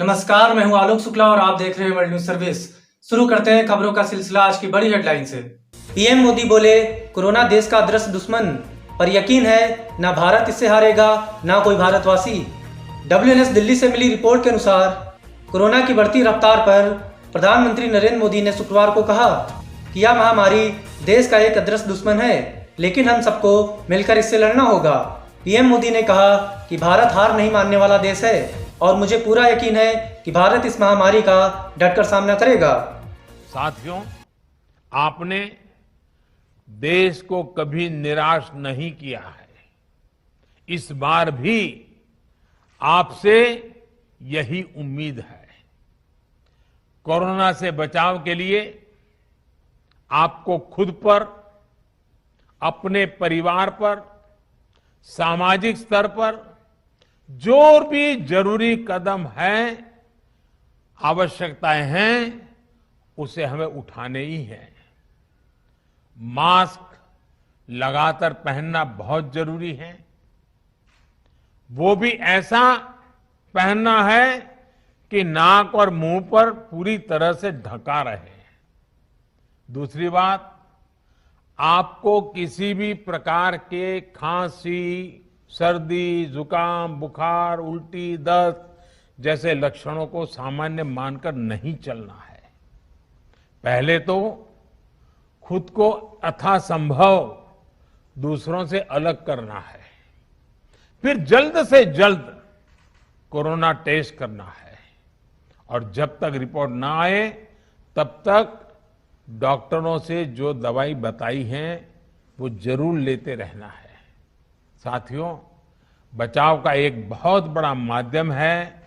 नमस्कार, मैं हूं आलोक शुक्ला और आप देख रहे हैं वर्ल्ड न्यूज सर्विस। शुरू करते हैं खबरों का सिलसिला आज की बड़ी हेडलाइन से। पीएम मोदी बोले, कोरोना देश का अदृश्य दुश्मन, पर यकीन है ना भारत इससे हारेगा ना कोई भारतवासी। WNS दिल्ली से मिली रिपोर्ट के अनुसार कोरोना की बढ़ती रफ्तार पर प्रधानमंत्री नरेंद्र मोदी ने शुक्रवार को कहा कि यह महामारी देश का एक अदृश्य दुश्मन है, लेकिन हम सबको मिलकर इससे लड़ना होगा। पीएम मोदी ने कहा कि भारत हार नहीं मानने वाला देश है और मुझे पूरा यकीन है कि भारत इस महामारी का डटकर सामना करेगा। साथियों, आपने देश को कभी निराश नहीं किया है। इस बार भी आपसे यही उम्मीद है। कोरोना से बचाव के लिए आपको खुद पर, अपने परिवार पर, सामाजिक स्तर पर जो भी जरूरी कदम है, आवश्यकताएं हैं, उसे हमें उठाने ही है। मास्क लगातार पहनना बहुत जरूरी है। वो भी ऐसा पहनना है कि नाक और मुंह पर पूरी तरह से ढका रहे। दूसरी बात, आपको किसी भी प्रकार के खांसी, सर्दी, जुकाम, बुखार, उल्टी, दस्त जैसे लक्षणों को सामान्य मानकर नहीं चलना है। पहले तो खुद को यथासंभव दूसरों से अलग करना है, फिर जल्द से जल्द कोरोना टेस्ट करना है, और जब तक रिपोर्ट ना आए तब तक डॉक्टरों से जो दवाई बताई है वो जरूर लेते रहना है। साथियों, बचाव का एक बहुत बड़ा माध्यम है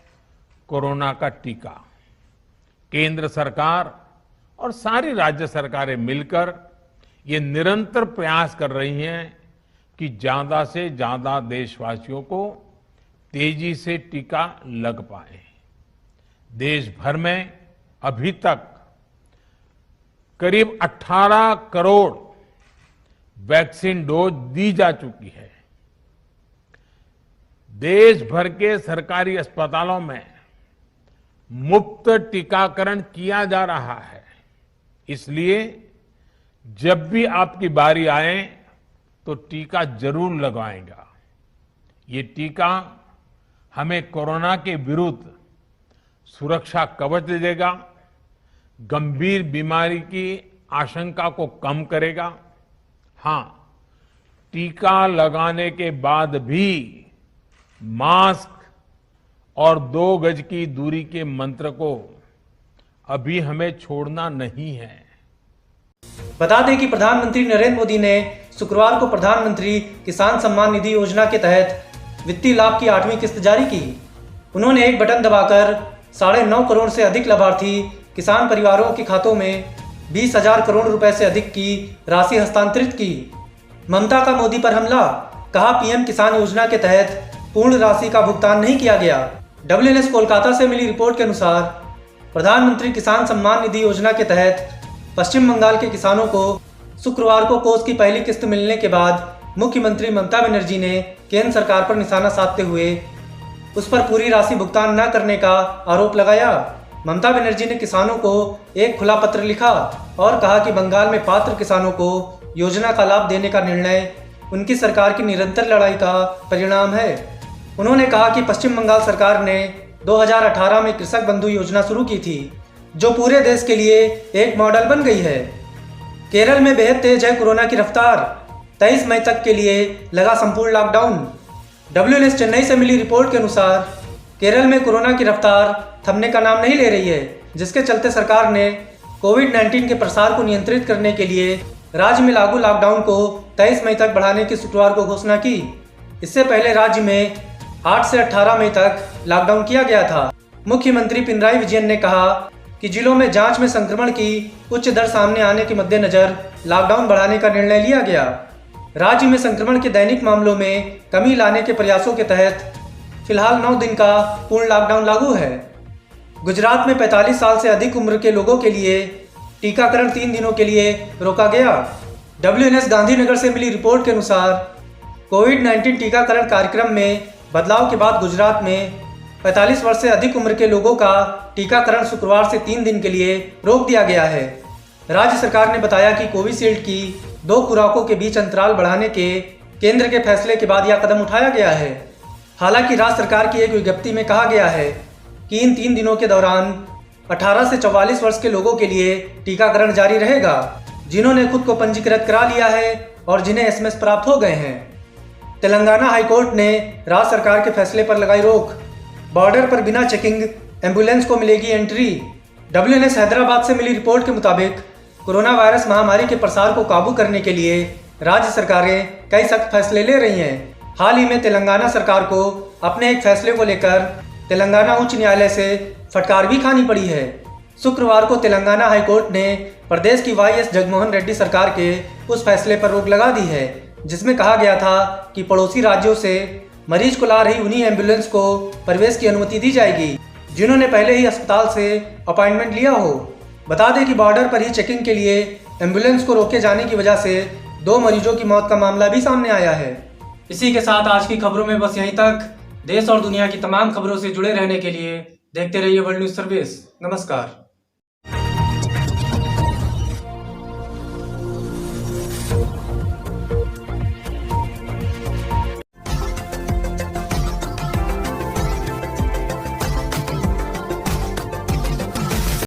कोरोना का टीका। केंद्र सरकार और सारी राज्य सरकारें मिलकर ये निरंतर प्रयास कर रही हैं कि ज्यादा से ज्यादा देशवासियों को तेजी से टीका लग पाए। देश भर में अभी तक करीब 18 करोड़ वैक्सीन डोज दी जा चुकी है। देश भर के सरकारी अस्पतालों में मुफ्त टीकाकरण किया जा रहा है। इसलिए जब भी आपकी बारी आए तो टीका जरूर लगवाएगा। ये टीका हमें कोरोना के विरुद्ध सुरक्षा कवच देगा, गंभीर बीमारी की आशंका को कम करेगा। हां, टीका लगाने के बाद भी मास्क और 2 गज की दूरी के मंत्र को अभी हमें छोड़ना नहीं है। बता दें कि प्रधानमंत्री नरेंद्र मोदी ने शुक्रवार को प्रधानमंत्री किसान सम्मान निधि योजना के तहत वित्तीय लाभ की 8वीं किस्त जारी की। उन्होंने एक बटन दबाकर 9.5 करोड़ से अधिक लाभार्थी किसान परिवारों के खातों में 20,000 करोड़ रुपए से अधिक की राशि हस्तांतरित की। ममता का मोदी पर हमला, कहा पीएम किसान योजना के तहत पूर्ण राशि का भुगतान नहीं किया गया। WNS कोलकाता से मिली रिपोर्ट के अनुसार प्रधानमंत्री किसान सम्मान निधि योजना के तहत पश्चिम बंगाल के किसानों को शुक्रवार को कोष की पहली किस्त मिलने के बाद मुख्यमंत्री ममता बनर्जी ने केंद्र सरकार पर निशाना साधते हुए उस पर पूरी राशि भुगतान न करने का आरोप लगाया। ममता बनर्जी ने किसानों को एक खुला पत्र लिखा और कहा कि बंगाल में पात्र किसानों को योजना का लाभ देने का निर्णय उनकी सरकार की निरंतर लड़ाई का परिणाम है। उन्होंने कहा कि पश्चिम बंगाल सरकार ने 2018 में कृषक बंधु योजना शुरू की थी, जो पूरे देश के लिए एक मॉडल बन गई है। केरल में बेहद तेज है कोरोना की रफ्तार, 23 मई तक के लिए लगा संपूर्ण लॉकडाउन। WNS चेन्नई से मिली रिपोर्ट के अनुसार केरल में कोरोना की रफ्तार थमने का नाम नहीं ले रही है, जिसके चलते सरकार ने कोविड-19 के प्रसार को नियंत्रित करने के लिए राज्य में लागू लॉकडाउन को 23 मई तक बढ़ाने की शुक्रवार को घोषणा की। इससे पहले राज्य में 8 से 18 मई तक लॉकडाउन किया गया था। मुख्यमंत्री पिनराई विजयन ने कहा कि जिलों में जांच में संक्रमण की उच्च दर सामने आने के मद्देनजर लॉकडाउन बढ़ाने का निर्णय लिया गया। राज्य में संक्रमण के दैनिक मामलों में कमी लाने के प्रयासों के तहत फिलहाल 9 दिन का पूर्ण लॉकडाउन लागू है। गुजरात में 45 साल से अधिक उम्र के लोगों के लिए टीकाकरण 3 दिनों के लिए रोका गया। WNS गांधीनगर से मिली रिपोर्ट के अनुसार कोविड-19 टीकाकरण कार्यक्रम में बदलाव के बाद गुजरात में 45 वर्ष से अधिक उम्र के लोगों का टीकाकरण शुक्रवार से 3 दिन के लिए रोक दिया गया है। राज्य सरकार ने बताया कि कोविशील्ड की 2 खुराकों के बीच अंतराल बढ़ाने के केंद्र के फैसले के बाद यह कदम उठाया गया है। हालांकि राज्य सरकार की एक विज्ञप्ति में कहा गया है कि इन 3 दिनों के दौरान 18 से 44 वर्ष के लोगों के लिए टीकाकरण जारी रहेगा, जिन्होंने खुद को पंजीकृत करा लिया है और जिन्हें एसएमएस प्राप्त हो गए हैं। तेलंगाना हाईकोर्ट ने राज्य सरकार के फैसले पर लगाई रोक। बॉर्डर पर बिना चेकिंग एम्बुलेंस को मिलेगी एंट्री। WNS हैदराबाद से मिली रिपोर्ट के मुताबिक कोरोना वायरस महामारी के प्रसार को काबू करने के लिए राज्य सरकारें कई सख्त फैसले ले रही हैं। हाल ही में तेलंगाना सरकार को अपने एक फैसले को लेकर तेलंगाना उच्च न्यायालय से फटकार भी खानी पड़ी है। शुक्रवार को तेलंगाना हाईकोर्ट ने प्रदेश की YS जगनमोहन रेड्डी सरकार के उस फैसले पर रोक लगा दी है, जिसमें कहा गया था कि पड़ोसी राज्यों से मरीज को ला रही उन्हीं एम्बुलेंस को प्रवेश की अनुमति दी जाएगी जिन्होंने पहले ही अस्पताल से अपॉइंटमेंट लिया हो। बता दें कि बॉर्डर पर ही चेकिंग के लिए एम्बुलेंस को रोके जाने की वजह से 2 मरीजों की मौत का मामला भी सामने आया है। इसी के साथ आज की खबरों में बस यहीं तक। देश और दुनिया की तमाम खबरों से जुड़े रहने के लिए देखते रहिए वर्ल्ड न्यूज़ सर्विस। नमस्कार।